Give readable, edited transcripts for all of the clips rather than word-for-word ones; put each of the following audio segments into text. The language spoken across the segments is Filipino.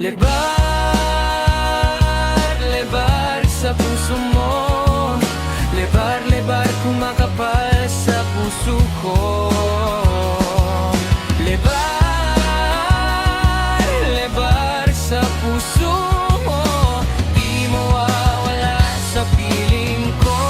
Lebar, lebar sa puso mo. Lebar, lebar kumakapal sa puso ko. Lebar, lebar sa puso mo. Di mawawala sa piling ko.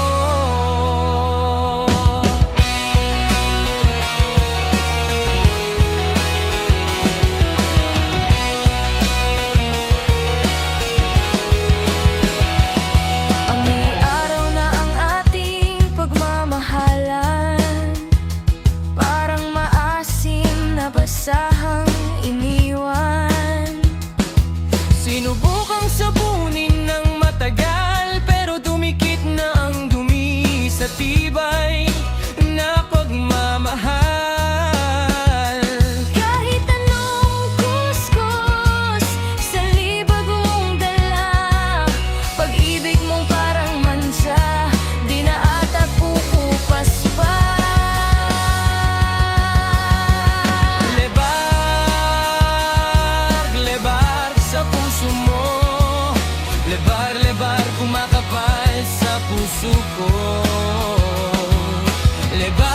Basahang iniwan. Sinubukang sabunin ng matagal, pero dumikit na ang dumi sa tibay na pagmamahal. Kahit anong kuskus sa libag mong dala, pag-ibig mong parang mansa, di na ata pupupas pa. Lebar, lebar kumakapal sa puso ko. Lebar,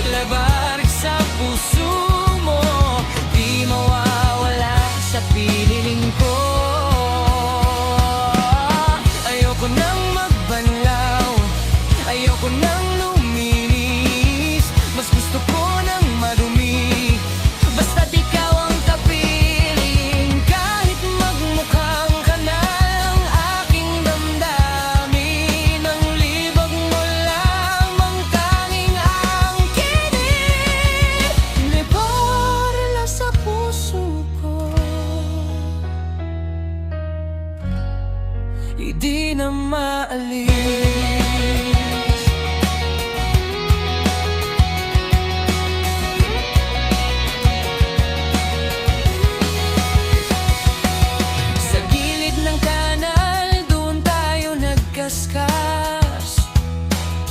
lebar sa puso mo. Di mawawala sa piling ko. Ayoko nang magbanlaw, ayoko nang luminis. Mas gusto ko nang madumi, basta't ikaw ang kapiling. Kahit magmukhang ka na ang aking damdamin, ang libag mo lamang tanging ang kinig. Lebar la sa puso ko, Hindi na maalis. Sa gilid ng kanal, doon tayo nagkaskas.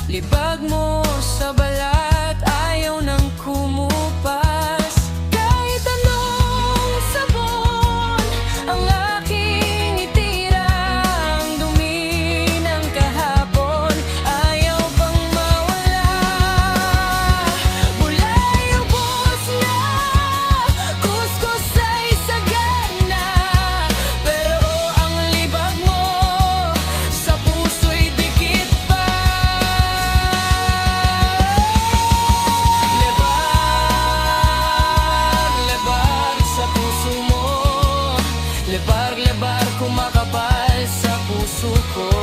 Libag mo sa balat, ayaw nang kumupas. Kahit anong sabon ang aking itira, ang dumi ng kahapon, ayaw bang mawala. Bulay ubos na, kuskus ay sagana, pero ang libag mo sa puso'y dikit pa. Lebar, lebar sa puso mo. Lebar, lebar kumakapal sa puso ko.